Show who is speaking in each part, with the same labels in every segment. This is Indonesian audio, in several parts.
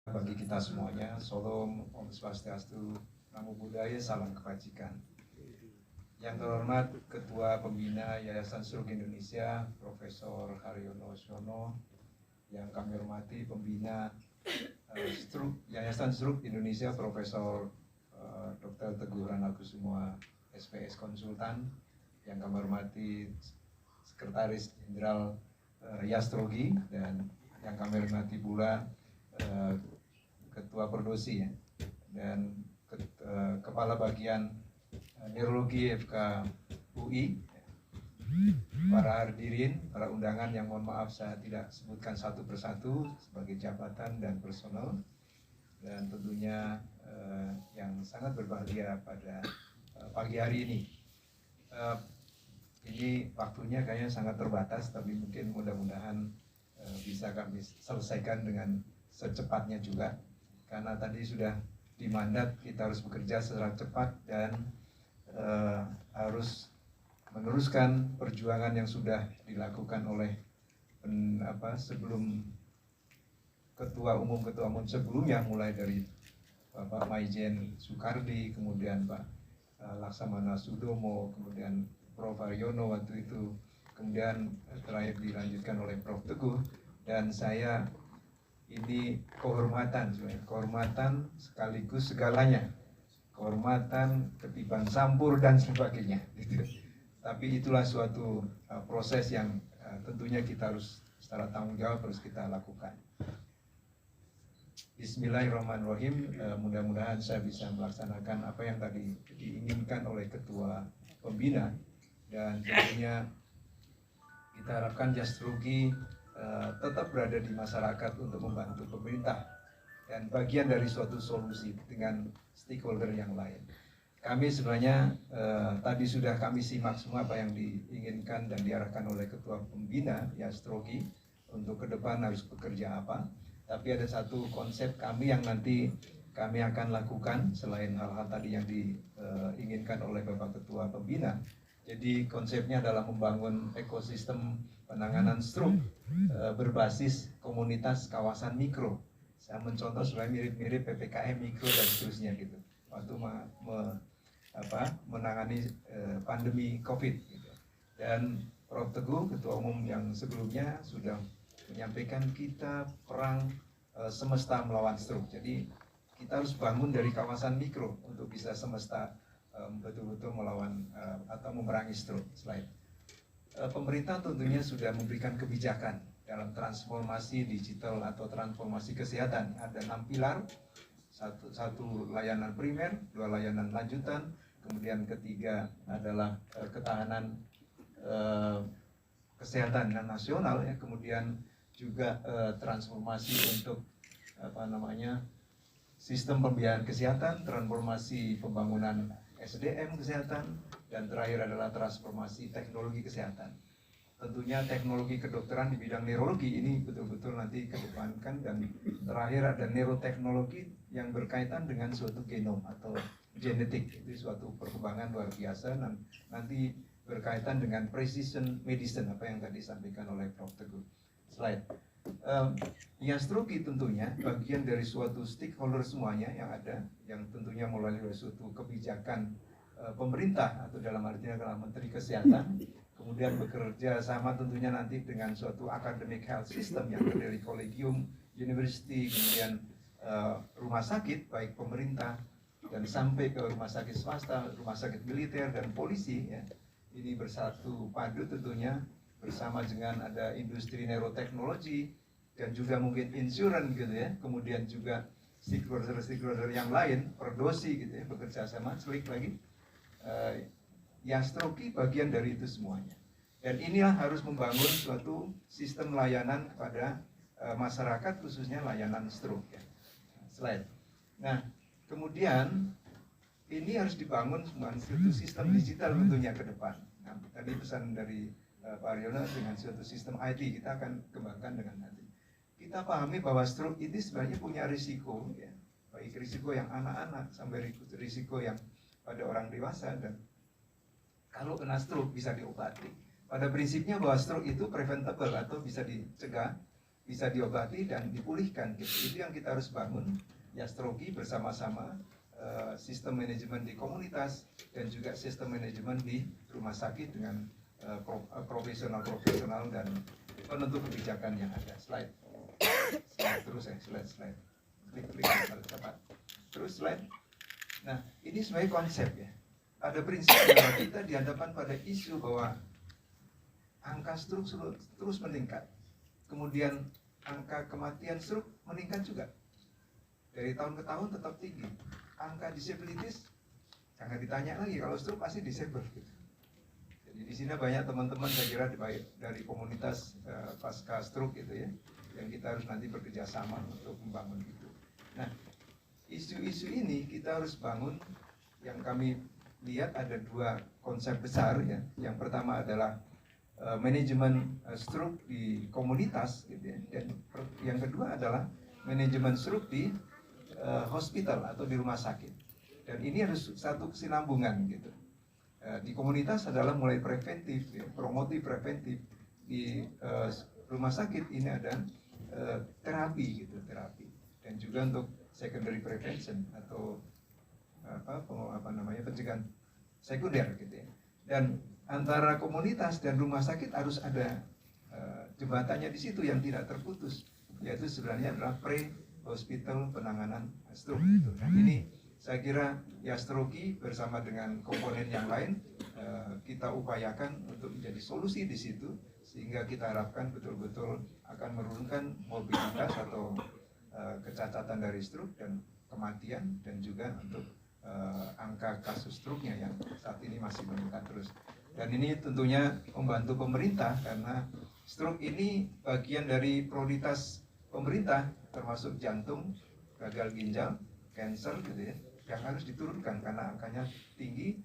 Speaker 1: Bagi kita semuanya, Salam, Om Swastiastu, Namo Buddhaya, Salam Kebajikan. Yang terhormat Ketua Pembina Yayasan Stroke Indonesia, Profesor Haryono Shono, yang kami hormati Pembina Yayasan Stroke Indonesia, Profesor Dr. Teguh Ranakusuma, SPS Konsultan, yang kami hormati Sekretaris Jenderal Yastrogi, dan yang kami hormati pula Ketua Perdosi ya, dan Kepala Bagian Neurologi FK UI, para hadirin, para undangan yang mohon maaf saya tidak sebutkan satu persatu sebagai jabatan dan personel, dan tentunya yang sangat berbahagia pada pagi hari ini. Ini waktunya kayaknya sangat terbatas, tapi mungkin mudah-mudahan bisa kami selesaikan dengan secepatnya juga. Karena tadi sudah dimandat kita harus bekerja secara cepat dan harus meneruskan perjuangan yang sudah dilakukan oleh sebelum ketua umum sebelumnya, mulai dari Bapak Maijen Soekardi, kemudian Pak Laksamana Sudomo, kemudian Prof. Haryono waktu itu, kemudian terakhir dilanjutkan oleh Prof. Teguh, dan saya. Ini kehormatan sekaligus segalanya, kehormatan, ketiban sampur dan sebagainya. Tapi itulah suatu proses yang tentunya kita harus secara tanggung jawab harus kita lakukan. Bismillahirrahmanirrahim. Mudah-mudahan saya bisa melaksanakan apa yang tadi diinginkan oleh Ketua Pembina, dan tentunya kita harapkan Jastrogi tetap berada di masyarakat untuk membantu pemerintah dan bagian dari suatu solusi dengan stakeholder yang lain. Kami sebenarnya tadi sudah kami simak semua apa yang diinginkan dan diarahkan oleh Ketua Pembina Jastrogi untuk ke depan harus bekerja apa. Tapi ada satu konsep kami yang nanti kami akan lakukan selain hal-hal tadi yang diinginkan oleh Bapak Ketua Pembina. Jadi konsepnya adalah membangun ekosistem penanganan stroke berbasis komunitas kawasan mikro. Saya mencontoh supaya mirip-mirip PPKM mikro dan seterusnya gitu. Waktu menangani pandemi COVID. Gitu. Dan Prof. Teguh, Ketua Umum yang sebelumnya sudah menyampaikan kita perang semesta melawan stroke. Jadi kita harus bangun dari kawasan mikro untuk bisa semesta betul-betul melawan atau memerangi stroke. Slide. Pemerintah tentunya sudah memberikan kebijakan dalam transformasi digital atau transformasi kesehatan. Ada 6 pilar, satu layanan primer, 2 layanan lanjutan, kemudian ketiga adalah ketahanan kesehatan nasional, ya, kemudian juga transformasi untuk sistem pembiayaan kesehatan, transformasi pembangunan SDM kesehatan, dan terakhir adalah transformasi teknologi kesehatan. Tentunya teknologi kedokteran di bidang neurologi ini betul-betul nanti kedepankan, dan terakhir ada neuroteknologi yang berkaitan dengan suatu genom atau genetik. Itu suatu perkembangan luar biasa, dan nanti berkaitan dengan precision medicine, apa yang tadi disampaikan oleh Prof. Teguh. Slide. Jastrogi tentunya bagian dari suatu stakeholder semuanya yang ada, yang tentunya mulai dari suatu kebijakan pemerintah atau dalam artinya adalah Menteri Kesehatan, kemudian bekerja sama tentunya nanti dengan suatu academic health system yang terdiri dari kolegium, university, kemudian rumah sakit baik pemerintah dan sampai ke rumah sakit swasta, rumah sakit militer dan polisi, ya. Ini bersatu padu tentunya bersama dengan ada industri neuroteknologi dan juga mungkin insurance gitu ya, kemudian juga stakeholder yang lain, Perdosi gitu ya, bekerja sama, selik lagi. Jastrogi bagian dari itu semuanya. Dan inilah harus membangun suatu sistem layanan kepada masyarakat, khususnya layanan stroke, ya. Slide. Nah, kemudian ini harus dibangun suatu sistem digital tentunya ke depan. Nah, tadi pesan dari Pak Haryono dengan suatu sistem IT kita akan kembangkan dengan nanti. Kita pahami bahwa stroke ini sebenarnya punya risiko, ya, baik risiko yang anak-anak sampai risiko yang pada orang dewasa, dan kalau kena stroke bisa diobati. Pada prinsipnya bahwa stroke itu preventable atau bisa dicegah, bisa diobati dan dipulihkan gitu. Itu yang kita harus bangun Yastrogi bersama-sama, sistem manajemen di komunitas dan juga sistem manajemen di rumah sakit dengan profesional-profesional dan penentu kebijakan yang ada. Slide terus ya, slide klik cepat terus slide. Nah, ini sebagai konsep ya. Ada prinsip bahwa kita dihadapkan pada isu bahwa angka stroke terus meningkat. Kemudian angka kematian stroke meningkat juga. Dari tahun ke tahun tetap tinggi. Angka disabilitas jangan ditanya lagi, kalau stroke pasti disable gitu. Jadi di sini banyak teman-teman saya kira dari komunitas pasca stroke gitu ya, yang kita harus nanti bekerja sama untuk membangun itu. Nah, isu-isu ini kita harus bangun. Yang kami lihat ada dua konsep besar ya. Yang pertama adalah manajemen stroke di komunitas gitu ya. Dan yang kedua adalah manajemen stroke di hospital atau di rumah sakit. Dan ini harus satu kesinambungan gitu. Di komunitas adalah mulai preventif ya, promotif preventif. Di rumah sakit ini ada terapi gitu, terapi. Dan juga untuk secondary prevention atau pencegahan sekunder gitu ya. Dan antara komunitas dan rumah sakit harus ada jembatannya di situ yang tidak terputus, yaitu sebenarnya adalah pre-hospital penanganan stroke gitu. Nah, ini saya kira Yastrogi bersama dengan komponen yang lain kita upayakan untuk menjadi solusi di situ, sehingga kita harapkan betul-betul akan menurunkan mobilitas atau kecacatan dari stroke dan kematian, dan juga untuk angka kasus stroke-nya yang saat ini masih meningkat terus. Dan ini tentunya membantu pemerintah karena stroke ini bagian dari prioritas pemerintah, termasuk jantung, gagal ginjal, cancer gitu ya, yang harus diturunkan karena angkanya tinggi,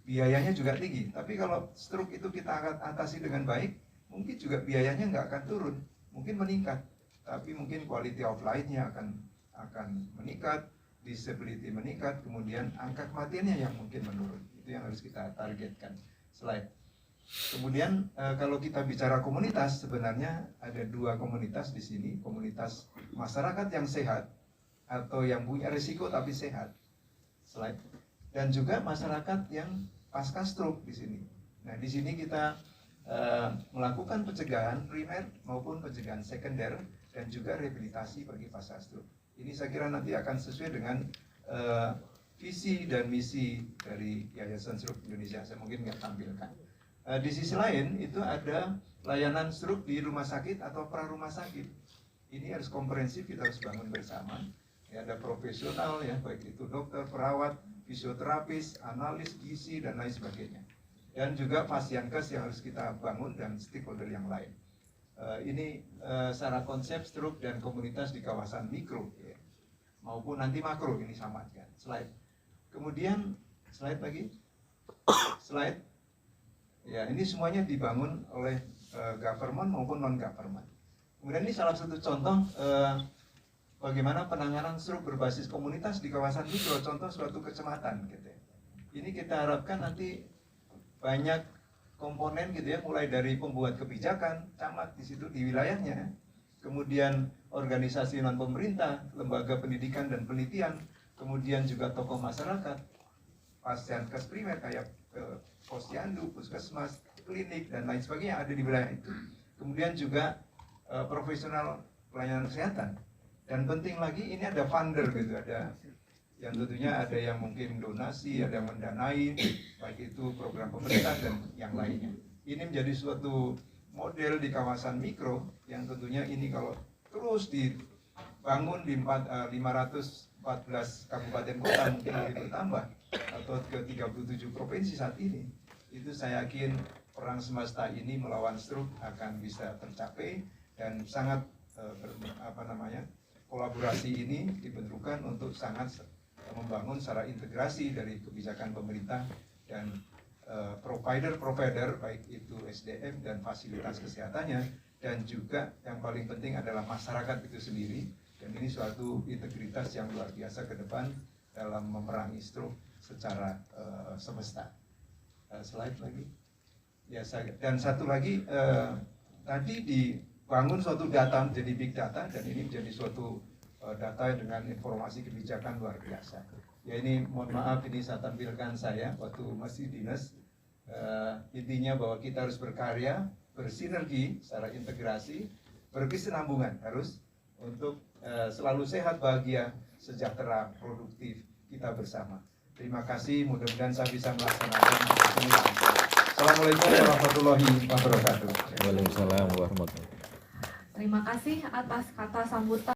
Speaker 1: biayanya juga tinggi. Tapi kalau stroke itu kita atasi dengan baik, mungkin juga biayanya nggak akan turun, mungkin meningkat, tapi mungkin quality of life-nya akan meningkat, disability meningkat, kemudian angka kematiannya yang mungkin menurun. Itu yang harus kita targetkan. Slide. Kemudian kalau kita bicara komunitas, sebenarnya ada dua komunitas di sini. Komunitas masyarakat yang sehat atau yang punya risiko tapi sehat. Slide. Dan juga masyarakat yang pasca stroke di sini. Nah, di sini kita melakukan pencegahan primer maupun pencegahan sekunder dan juga rehabilitasi bagi pasca stroke. Ini saya kira nanti akan sesuai dengan visi dan misi dari Yayasan Stroke Indonesia. Saya mungkin nggak tampilkan. Di sisi lain itu ada layanan stroke di rumah sakit atau pra rumah sakit. Ini harus komprehensif, kita harus bangun bersama. Ya, ada profesional ya, baik itu dokter, perawat, fisioterapis, analis gizi dan lain sebagainya. Dan juga pasienkes yang harus kita bangun dan stakeholder yang lain. Ini secara konsep stroke dan komunitas di kawasan mikro ya, maupun nanti makro, ini sama kan. Slide. Kemudian slide lagi. Slide. Ya, ini semuanya dibangun oleh government maupun non government. Kemudian ini salah satu contoh bagaimana penanganan stroke berbasis komunitas di kawasan mikro, contoh suatu kecamatan gitu ya. Ini kita harapkan nanti banyak komponen gitu ya, mulai dari pembuat kebijakan, camat di situ di wilayahnya, kemudian organisasi non pemerintah, lembaga pendidikan dan penelitian, kemudian juga tokoh masyarakat, pasienkes primer kayak posyandu, puskesmas, klinik dan lain sebagainya ada di wilayah itu. Kemudian juga profesional pelayanan kesehatan. Dan penting lagi ini ada funder gitu, ada yang tentunya ada yang mungkin donasi, ada yang mendanai, baik itu program pemerintah dan yang lainnya. Ini menjadi suatu model di kawasan mikro yang tentunya ini kalau terus dibangun di 514 kabupaten kota mungkin lebih bertambah, atau ke 37 provinsi saat ini, itu saya yakin perang semesta ini melawan stroke akan bisa tercapai, dan sangat kolaborasi ini dibentukkan untuk sangat membangun secara integrasi dari kebijakan pemerintah dan provider baik itu SDM dan fasilitas kesehatannya, dan juga yang paling penting adalah masyarakat itu sendiri. Dan ini suatu integritas yang luar biasa ke depan dalam memerangi stroke secara semesta. Slide lagi. Ya, dan satu lagi tadi di bangun suatu data menjadi big data, dan ini menjadi suatu data dengan informasi kebijakan luar biasa. Ya ini mohon maaf, ini saya tampilkan saya waktu masih dinas. Intinya bahwa kita harus berkarya, bersinergi, secara integrasi, berkesinambungan harus untuk selalu sehat, bahagia, sejahtera, produktif kita bersama. Terima kasih, mudah-mudahan saya bisa melaksanakan pemilihan. Assalamualaikum warahmatullahi wabarakatuh.
Speaker 2: Waalaikumsalam warahmatullahi wabarakatuh.
Speaker 3: Terima kasih atas kata sambutan.